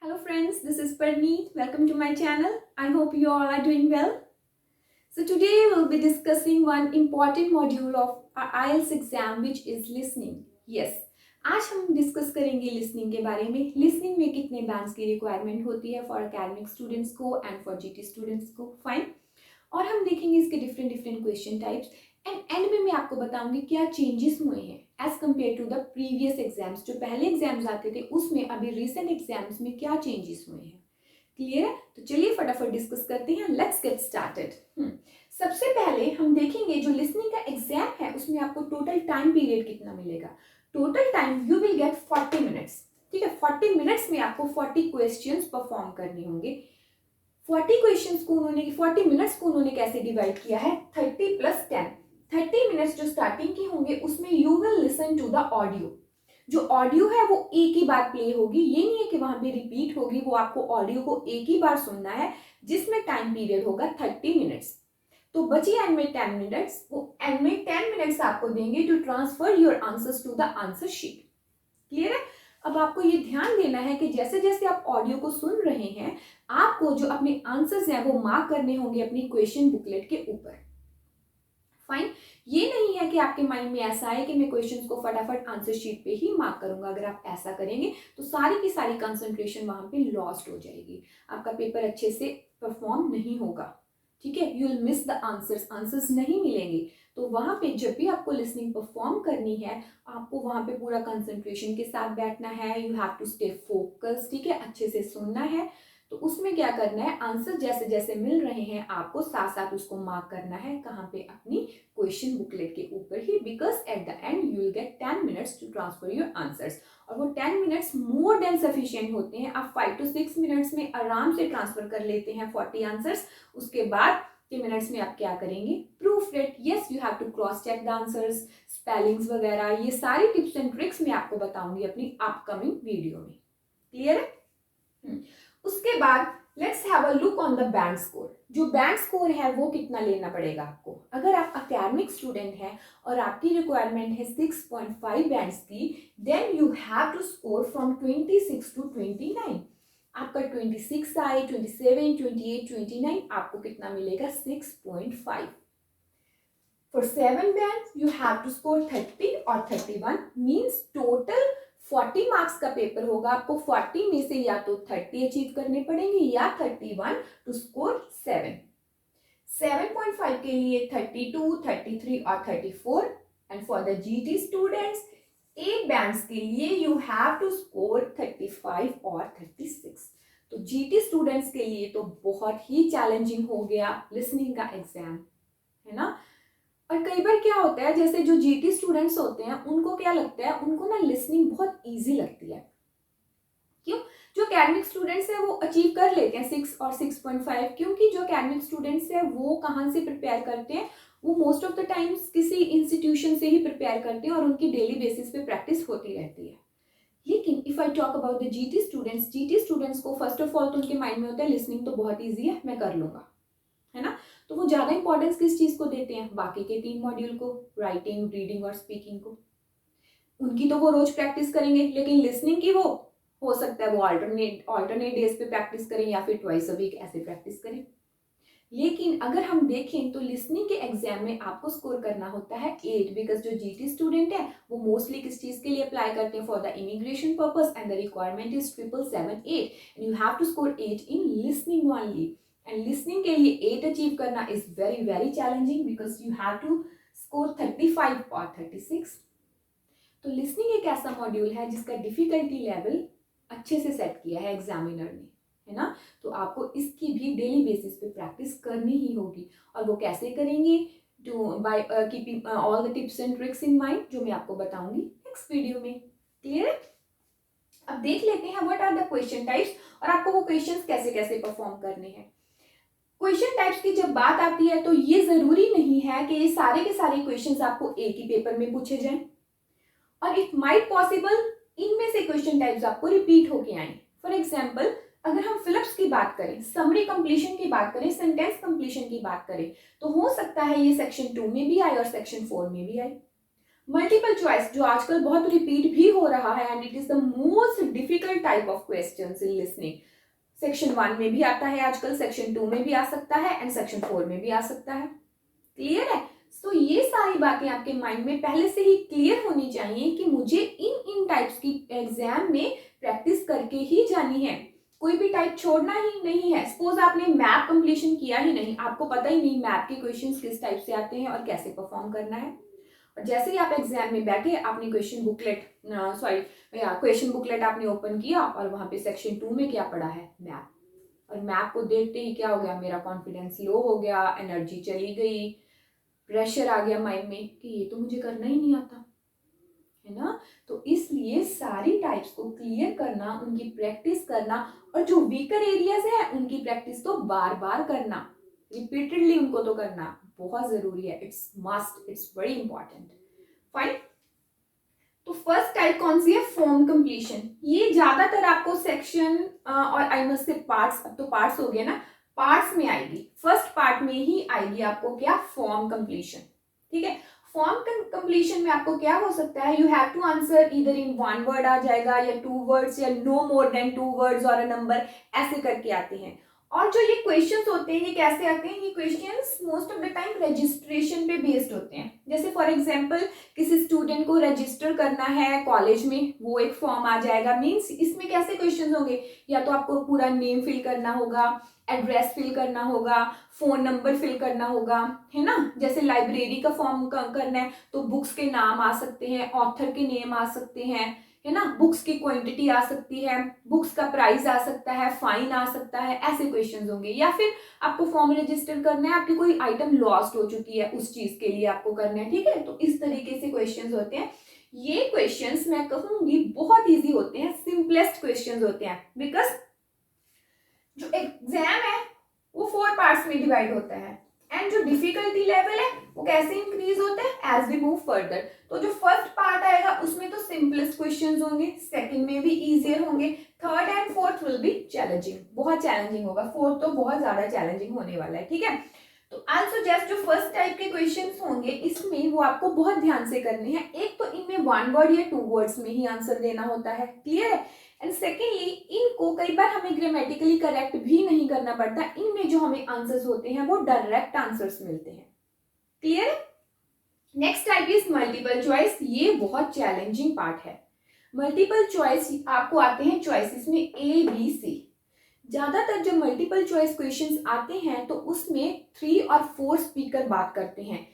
Hello friends, this is Parneet. Welcome to my channel. I hope you all are doing well. So today we'll be discussing one important module of our IELTS exam which is listening. Yes, आज हम discuss करेंगे listening के बारे में. Listening में कितने bands की requirement होती है फॉर अकेडमिक स्टूडेंट्स को एंड फॉर जीटी स्टूडेंट्स को. फाइन. और हम देखेंगे इसके डिफरेंट क्वेश्चन टाइप्स एंड में मैं आपको बताऊंगी क्या चेंजेस हुए हैं as compare to the previous exams. जो पहले एग्जाम्स आते थे उसमें अभी रिसेंट एग्जाम्स में क्या चेंजेस हुए हैं. क्लियर है? तो चलिए फटाफट डिस्कस करते हैं. Let's get started. सबसे पहले हम देखेंगे जो लिसनिंग का एग्जाम है उसमें आपको टोटल टाइम पीरियड कितना मिलेगा. Total time you will gate 40 minutes. ठीक है, 40 मिनट्स में आपको 40 क्वेश्चंस परफॉर्म करने होंगे. 40 क्वेश्चंस को उन्होंने 40 मिनट्स को उन्होंने कैसे डिवाइड किया है? 30 + 10. 30 मिनट्स जो स्टार्टिंग की होंगे उसमें you will listen to the audio. जो ऑडियो है वो एक ही बार प्ले होगी. ये नहीं है कि वहां पे रिपीट होगी. वो आपको ऑडियो को एक ही बार सुनना है जिसमें टाइम पीरियड होगा 30 मिनट्स. तो बची एंड में 10 मिनट्स. वो एंड में 10 मिनट्स आपको देंगे to transfer your answers to the answer sheet. Clear है? अब आपको ये ध्यान देना है कि जैसे जैसे आप ऑडियो को सुन रहे हैं आपको जो अपने आंसर्स हैं वो मार्क करने होंगे अपनी क्वेश्चन बुकलेट के ऊपर. फाइन. ये नहीं है कि आपके माइंड में ऐसा है कि मैं क्वेश्चंस को फटाफट आंसर शीट पे ही मार्क करूंगा. अगर आप ऐसा करेंगे तो सारी की सारी कंसंट्रेशन वहां पे लॉस्ट हो जाएगी. आपका पेपर अच्छे से परफॉर्म नहीं होगा. ठीक है, you will miss the answers नहीं मिलेंगे. तो वहां पे जब भी आपको लिसनिंग परफॉर्म करनी है आपको वहां पे पूरा कंसंट्रेशन के साथ बैठना है. You have to stay focus. ठीक है, अच्छे से सुनना है. तो उसमें क्या करना है, आंसर जैसे जैसे मिल रहे हैं आपको साथ साथ उसको मार्क करना है. कहाँ पे? अपनी क्वेश्चन बुकलेट के ऊपर ही. Because at the end you will get 10 minutes to transfer your answers. और वो 10 मिनट्स मोर देन सफिशिएंट होते हैं. आप 5 to 6 मिनट्स में आराम से ट्रांसफर कर लेते हैं 40 आंसर्स. उसके बाद के मिनट्स में आप क्या करेंगे? Proof it. Yes, you have to cross check the answers, spellings वगैरह. ये सारी टिप्स एंड ट्रिक्स मैं आपको बताऊंगी अपनी अपकमिंग वीडियो में. क्लियर है? उसके बाद let's have a look on the band score. जो बैंड स्कोर है वो कितना लेना पड़ेगा आपको. अगर आप अकेडमिक स्टूडेंट हैं और आपकी रिक्वायरमेंट है 6.5 बैंड्स की, then you have to score from 26 to 29. आपका 26 आए, 27, 28, 29, आपको कितना मिलेगा? 6.5. For 7 bands, you have to score 30 or 31. Means total 40 marks का पेपर होगा. आपको 40 में से या तो 30 अचीव करने पड़ेंगे या 31 टू स्कोर 7. 7.5 के लिए 32, 33 और 34. And for the GT students 8 bands के लिए यू हैव टू स्कोर 35 और 36. तो जीटी स्टूडेंट्स के लिए तो बहुत ही चैलेंजिंग हो गया लिसनिंग का एग्जाम, है ना. और कई बार क्या होता है, जैसे जो जीटी स्टूडेंट्स होते हैं उनको क्या लगता है, उनको ना लिसनिंग बहुत इजी लगती है. क्यों? जो एकेडमिक स्टूडेंट्स हैं वो अचीव कर लेते हैं 6 और 6.5. क्योंकि जो एकेडमिक स्टूडेंट्स हैं वो कहाँ से प्रिपेयर करते हैं? वो मोस्ट ऑफ द टाइम्स किसी इंस्टीट्यूशन से ही प्रिपेयर करते हैं और उनकी डेली बेसिस पे प्रैक्टिस होती रहती है. लेकिन if I talk about the GT students को फर्स्ट ऑफ ऑल तो उनके माइंड में होता है लिसनिंग तो बहुत ईजी है, मैं कर लूंगा, है ना. तो वो ज्यादा इंपॉर्टेंस किस चीज को देते हैं? बाकी के 3 मॉड्यूल को, राइटिंग, रीडिंग और स्पीकिंग को. उनकी तो वो रोज प्रैक्टिस करेंगे. लेकिन लिसनिंग की वो हो सकता है वो ऑल्टरनेट डेज पे प्रैक्टिस करें या फिर ट्वाइस अ वीक ऐसे प्रैक्टिस करें. लेकिन अगर हम देखें तो लिसनिंग के एग्जाम में आपको स्कोर करना होता है 8. बिकॉज जो जीटी स्टूडेंट है वो मोस्टली किस चीज के लिए अप्लाई करते हैं? For the immigration purpose. And the requirement is 777-8 and you have to score 8 in listening only. And listening के लिए 8 अचीव करना is very very challenging because you have to score 35 और 36. तो लिसनिंग एक ऐसा मॉड्यूल है जिसका डिफिकल्टी लेवल अच्छे से सेट किया है एग्जामिनर ने, है ना. तो आपको इसकी भी डेली बेसिस पे प्रैक्टिस करनी ही होगी. और वो कैसे करेंगे? By keeping all the tips and tricks in mind, जो मैं आपको बताऊंगी नेक्स्ट वीडियो में. क्लियर? अब देख लेते हैं what are the question types और आपको वो क्वेश्चंस कैसे कैसे परफॉर्म करने हैं. क्वेश्चन टाइप्स की जब बात आती है तो ये जरूरी नहीं है कि ये सारे के सारे क्वेश्चंस आपको एक ही पेपर में पूछे जाएं. और इट माइट पॉसिबल इनमें से क्वेश्चन टाइप्स आपको रिपीट होके आए. फॉर एग्जाम्पल अगर हम फिलिप्स की बात करें, समरी कंप्लीशन की बात करें, सेंटेंस कंप्लीशन की बात करें, तो हो सकता है ये सेक्शन 2 में भी आए और सेक्शन 4 में भी आए. मल्टीपल चॉइस जो आजकल बहुत रिपीट भी हो रहा है and it is the most difficult type of questions in listening. Section 1 में भी आता है आजकल, सेक्शन 2 में भी आ सकता है एंड सेक्शन 4 में भी आ सकता है। क्लियर है? तो ये सारी बातें आपके माइंड में पहले से ही क्लियर होनी चाहिए कि मुझे इन इन टाइप्स की एग्जाम में प्रैक्टिस करके ही जानी है, कोई भी टाइप छोड़ना ही नहीं है। सपोज आपने मैप कंप्लीशन किया ही नहीं, आपको पता ही नहीं मैप के क्वेश्चंस किस टाइप से आते हैं और कैसे परफॉर्म करना है, और जैसे ही आप एग्जाम में बैठे आपने क्वेश्चन बुकलेट आपने ओपन किया और वहां पे सेक्शन 2 में क्या पढ़ा है, मैप, और मैप को देखते ही क्या हो गया, मेरा कॉन्फिडेंस लो हो गया, एनर्जी चली गई, प्रेशर आ गया माइंड में कि ये तो मुझे करना ही नहीं आता है ना। तो इसलिए सारी टाइप्स को क्लियर करना, उनकी प्रैक्टिस करना, और जो वीकर एरियाज है उनकी प्रैक्टिस तो बार बार करना, रिपीटेडली उनको तो करना बहुत जरूरी है। It's must, it's very important. Fine. तो फर्स्ट टाइप कौन सी है, फॉर्म कंप्लीशन। ये ज्यादातर आपको सेक्शन और आई मस्ट से पार्ट्स, अब तो पार्ट्स हो गए ना, पार्ट्स में आएगी, फर्स्ट पार्ट में ही आएगी आपको क्या, फॉर्म कंप्लीशन। ठीक है, फॉर्म कंप्लीशन में आपको क्या हो सकता है, you have to answer either in 1 word आ जाएगा या 2 वर्ड्स या नो मोर देन 2 वर्ड्स और अ नंबर, ऐसे करके आते हैं। और जो ये क्वेश्चंस होते हैं ये कैसे आते हैं, ये questions most of the time registration पे बेस्ड होते हैं। जैसे फॉर एग्जांपल किसी स्टूडेंट को रजिस्टर करना है कॉलेज में, वो एक फॉर्म आ जाएगा, मींस इसमें कैसे क्वेश्चंस होंगे, या तो आपको पूरा नेम फिल करना होगा, एड्रेस फिल करना होगा, फोन नंबर फिल करना होगा, है ना। जैसे लाइब्रेरी का फॉर्म करना है तो बुक्स के नाम आ सकते हैं, ऑथर के नेम आ सकते हैं, है ना, बुक्स की क्वांटिटी आ सकती है, बुक्स का प्राइस आ सकता है, फाइन आ सकता है, ऐसे क्वेश्चंस होंगे। या फिर आपको फॉर्म रजिस्टर करना है, आपकी कोई आइटम लॉस्ट हो चुकी है, उस चीज के लिए आपको करना है, ठीक है। तो इस तरीके से क्वेश्चंस होते हैं। ये क्वेश्चंस मैं कहूंगी बहुत इजी होते हैं, सिंपलेस्ट क्वेश्चंस होते हैं, बिकॉज जो एग्जाम है वो 4 पार्ट्स में डिवाइड होता है एंड जो डिफिकल्टी लेवल है वो कैसे इंक्रीज होता है एज वी मूव फर्दर। तो जो फर्स्ट पार्ट आएगा उसमें तो सिंपलेस्ट क्वेश्चंस होंगे, सेकंड में भी इजियर होंगे, third and fourth will be challenging, बहुत चैलेंजिंग होगा, फोर्थ तो बहुत ज्यादा चैलेंजिंग होने वाला है, ठीक है। तो आई सजेस्ट जो फर्स्ट टाइप के क्वेश्चंस होंगे इसमें वो आपको बहुत ध्यान से करने हैं। एक तो इनमें 1 वर्ड या 2 वर्ड्स में ही आंसर देना होता है, क्लियर है। एंड सेकेंडली इनको कई बार हमें ग्रामेटिकली करेक्ट भी नहीं करना पड़ता, इनमें जो हमें आंसर्स होते हैं वो डायरेक्ट आंसर्स मिलते हैं, क्लियर है। Next type is multiple choice, ये बहुत चैलेंजिंग पार्ट है। मल्टीपल चॉइस आपको आते हैं चॉइसेस में ए बी सी। ज्यादातर जब मल्टीपल चॉइस क्वेश्चंस आते हैं तो उसमें 3 और 4 स्पीकर बात करते हैं।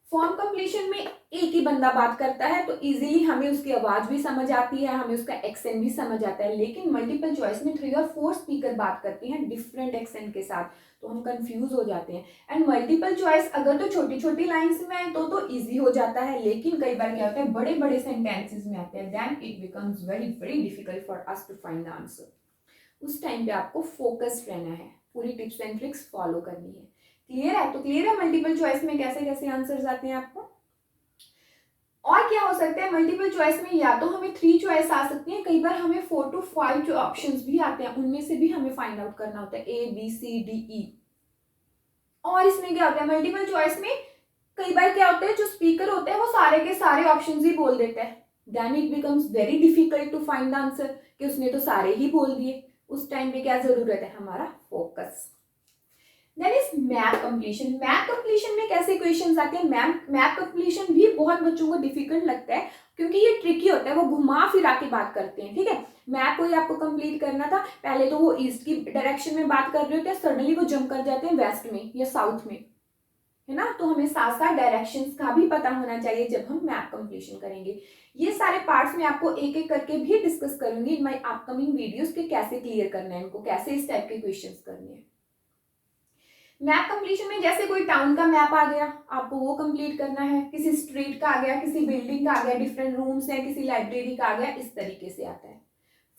फॉर्म कंप्लीशन में एक ही बंदा बात करता है तो इजीली हमें उसकी आवाज भी समझ आती है, हमें उसका एक्सेंट भी समझ आता है। लेकिन मल्टीपल चॉइस में 3 और 4 स्पीकर बात करते हैं डिफरेंट एक्सेंट के साथ, तो हम कंफ्यूज हो जाते हैं। एंड मल्टीपल चॉइस अगर तो छोटी छोटी लाइंस में है तो इजी हो जाता है, लेकिन कई बार क्या होता है बड़े बड़े सेंटेंसेस में आते हैं, then it becomes very very difficult for us to find the answer. उस टाइम पे आपको फोकस्ड रहना है, पूरी टिप्स एंड ट्रिक्स फॉलो करनी है, क्लियर है। तो क्लियर है मल्टीपल चॉइस में कैसे कैसे आंसर्स आते हैं आपको। और क्या हो सकता है मल्टीपल चॉइस में, या तो हमें 3 चॉइस आ सकती है, कई बार हमें 4 to 5 जो ऑप्शंस भी आते हैं उनमें से भी हमें फाइंड आउट करना होता है A B C D E. और इसमें क्या होता है मल्टीपल चॉइस में कई बार क्या होता है जो स्पीकर होते हैं वो सारे के सारे ऑप्शंस ही बोल देते हैं, then it becomes very difficult to find the answer कि उसने तो सारे ही बोल दिए। उस टाइम पे क्या जरूरत है, हमारा focus. Then is map completion. Map completion में कैसे क्वेश्चंस आते हैं, मैप कंप्लीशन भी बहुत बच्चों को डिफिकल्ट लगता है क्योंकि ये ट्रिकी होता है, वो घुमा फिरा के बात करते हैं, ठीक है। मैप को ही आपको कंप्लीट करना था, पहले तो वो ईस्ट की डायरेक्शन में बात कर रहे होते हैं, सडनली वो जंप कर जाते हैं वेस्ट में या साउथ में, है ना। तो हमें साथ साथ डायरेक्शंस का भी पता होना चाहिए जब हम मैप कंप्लीशन करेंगे। ये सारे पार्ट्स में आपको एक एक करके भी डिस्कस करूंगी इन माय अपकमिंग वीडियोस के कैसे क्लियर करना है इनको, कैसे इस टाइप के क्वेश्चंस करने हैं। मैप कंप्लीशन में जैसे कोई टाउन का मैप आ गया आपको वो कंप्लीट करना है, किसी स्ट्रीट का आ गया, किसी बिल्डिंग का आ गया, डिफरेंट रूम्स है, किसी लाइब्रेरी का आ गया, इस तरीके से आता है।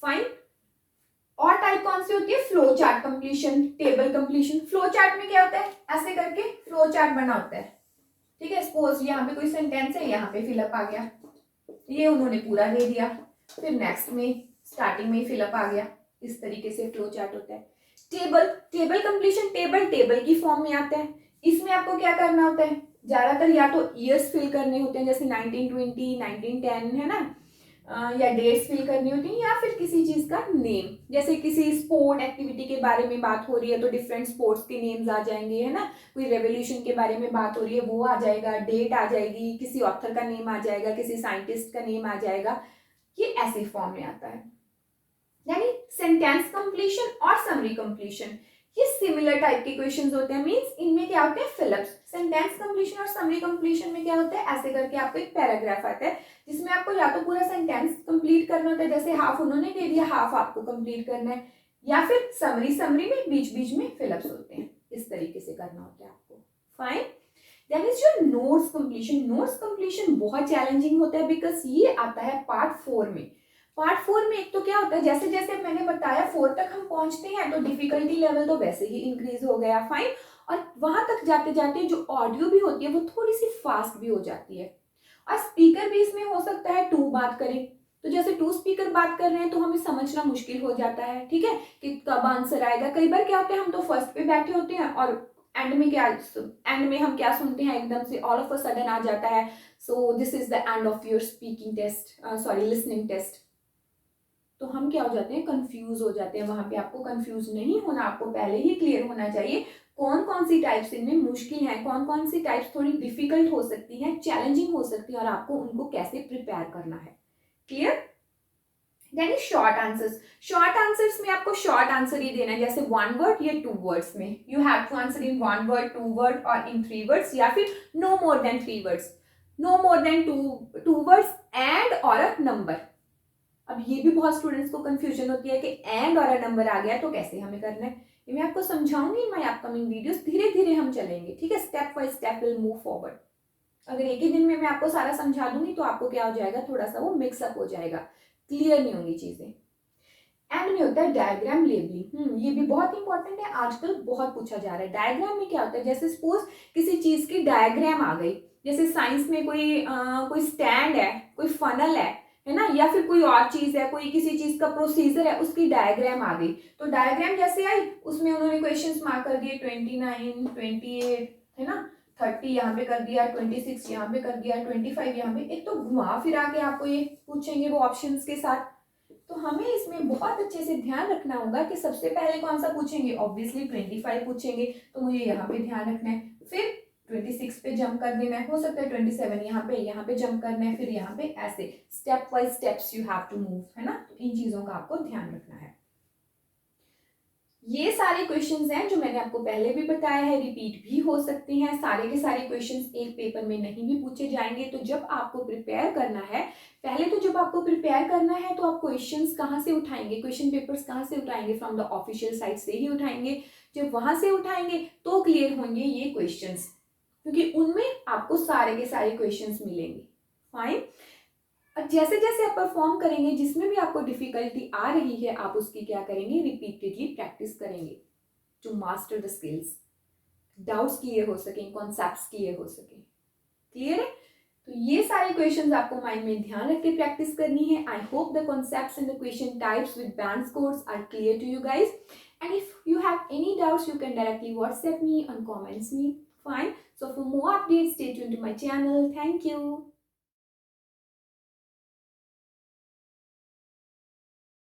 फाइन। और टाइप कौन सी होती है, flow chart completion, table completion. Flow chart में क्या होता है, ऐसे करके फ्लो चार्ट बना होता है, ठीक है। सपोज यहाँ पे कोई सेंटेंस है, यहाँ पे फिलअप आ गया, ये उन्होंने पूरा दे दिया, फिर नेक्स्ट में स्टार्टिंग में फिलअप आ गया, इस तरीके से फ्लो चार्ट होता है। टेबल कंप्लीशन, टेबल की फॉर्म में आता है, इसमें आपको क्या करना होता है, ज़्यादातर या तो ईयर्स फिल करने होते हैं, जैसे 1920, 1910, है ना, या डेट्स फिल करनी होती है, या फिर किसी चीज़ का नेम, जैसे किसी स्पोर्ट एक्टिविटी के बारे में बात हो रही है तो डिफरेंट स्पोर्ट्स के नेम्स आ जाएंगे, है ना, कोई रेवोल्यूशन के बारे में बात हो रही है वो आ जाएगा, डेट आ जाएगी, किसी ऑथर का नेम आ जाएगा, किसी साइंटिस्ट का नेम आ जाएगा, ये ऐसे फॉर्म में आता है। यानी सेंटेंस कंप्लीशन और समरी कंप्लीशन ये सिमिलर टाइप के क्वेश्चंस होते हैं, मींस इनमें क्या होते हैं फिलअप्स। सेंटेंस कंप्लीशन और समरी कंप्लीशन में क्या होता है, ऐसे करके आपको एक पैराग्राफ आता है जिसमें आपको या तो पूरा सेंटेंस कंप्लीट करना होता है, जैसे हाफ उन्होंने दे दिया, हाफ आपको कंप्लीट करना है, या फिर समरी में बीच बीच में फिलअप्स होते हैं, इस तरीके से करना होता है आपको। Fine. Then is your notes completion. Notes completion बहुत चैलेंजिंग होता है बिकॉज ये आता है पार्ट 4 में। पार्ट 4 में एक तो क्या होता है, जैसे जैसे मैंने बताया 4 तक हम पहुंचते हैं तो डिफिकल्टी लेवल तो वैसे ही इंक्रीज हो गया, फाइन, और वहां तक जाते जाते जो ऑडियो भी होती है वो थोड़ी सी फास्ट भी हो जाती है, और स्पीकर भी इसमें हो सकता है 2 बात करें, तो जैसे 2 स्पीकर बात कर रहे हैं तो हमें समझना मुश्किल हो जाता है, ठीक है, कि कब आंसर आएगा। कई बार क्या होता है, हम तो फर्स्ट पे बैठे होते हैं और एंड में हम क्या सुनते हैं, एकदम से ऑल ऑफ अ सडन आ जाता है, so this is the end of your speaking test, sorry listening test. तो हम क्या हो जाते हैं, कंफ्यूज हो जाते हैं। वहां पे आपको कंफ्यूज नहीं होना, आपको पहले ही क्लियर होना चाहिए कौन कौन सी टाइप्स इनमें मुश्किल है, कौन कौन सी टाइप्स थोड़ी डिफिकल्ट हो सकती है, चैलेंजिंग हो सकती है, और आपको उनको कैसे प्रिपेयर करना है। Clear. Then short answers. Short answers में आपको शॉर्ट आंसर ही देना है, जैसे 1 वर्ड या 2 वर्ड्स में, you have to answer in 1 word, 2 word और इन 3 वर्ड्स, या फिर no more than 3 words, no more than 2 words and और अ नंबर। अब ये भी बहुत स्टूडेंट्स को कंफ्यूजन होती है कि एंड और अ नंबर आ गया तो कैसे हमें करना है, ये मैं आपको समझाऊंगी इन माय अपकमिंग वीडियोस। धीरे धीरे हम चलेंगे, ठीक है, step by step will move forward. अगर एक ही दिन में मैं आपको सारा समझा दूंगी तो आपको क्या हो जाएगा, थोड़ा सा वो मिक्सअप हो जाएगा, क्लियर नहीं होंगी चीजें। एंड में होता है डायग्राम लेबलिंग। ये भी बहुत इंपॉर्टेंट है, आजकल बहुत पूछा जा रहा है। डायग्राम में क्या होता है, जैसे सपोज किसी चीज की डायग्राम आ गई, जैसे साइंस में कोई स्टैंड है, कोई फनल है ना, या फिर कोई और चीज है, कोई किसी चीज का प्रोसीजर है, उसकी डायग्राम आ गई, तो डायग्राम जैसे आई उसमें उन्होंने क्वेश्चंस मार्क कर दिए 29, 28, है ना, 30 यहाँ पे कर दिया, 26 यहाँ पे कर दिया, 25 यहाँ पे, एक तो घुमा फिरा के आपको ये पूछेंगे वो ऑप्शंस के साथ। तो हमें इसमें बहुत अच्छे से ध्यान रखना होगा कि सबसे पहले कौन सा पूछेंगे, ऑब्वियसली 25 पूछेंगे, तो मुझे यहाँ पे ध्यान रखना है, फिर 26 पे जंप कर देना है, हो सकता है 27 यहाँ पे जंप करना है, फिर यहाँ पे ऐसे step wise steps you have to move, है ना, तो इन चीजों का आपको ध्यान रखना है। ये सारे क्वेश्चंस हैं जो मैंने आपको पहले भी बताया है, रिपीट भी हो सकते हैं, सारे के सारे क्वेश्चंस एक पेपर में नहीं भी पूछे जाएंगे। तो जब आपको प्रिपेयर करना है, पहले तो जब आपको प्रिपेयर करना है तो आप क्वेश्चंस कहाँ से उठाएंगे, क्वेश्चन पेपर्स कहाँ से उठाएंगे, फ्रॉम द ऑफिशियल साइट से ही उठाएंगे। जब वहां से उठाएंगे तो क्लियर होंगे ये क्वेश्चंस, क्योंकि उनमें आपको सारे के सारे क्वेश्चंस मिलेंगे। फाइन। और जैसे जैसे आप परफॉर्म करेंगे, जिसमें भी आपको डिफिकल्टी आ रही है, आप उसकी क्या करेंगे, रिपीटेडली प्रैक्टिस करेंगे to master the skills, doubts clear हो सकें, कॉन्सेप्ट्स क्लियर हो सकें। क्लियर है। तो ये सारे क्वेश्चंस आपको माइंड में ध्यान रख के प्रैक्टिस करनी है। I hope the concepts and the question types with band scores are clear to you guys, and if you have any doubts you can directly WhatsApp me on comments me. Fine. So for more updates stay tuned to my channel. Thank you.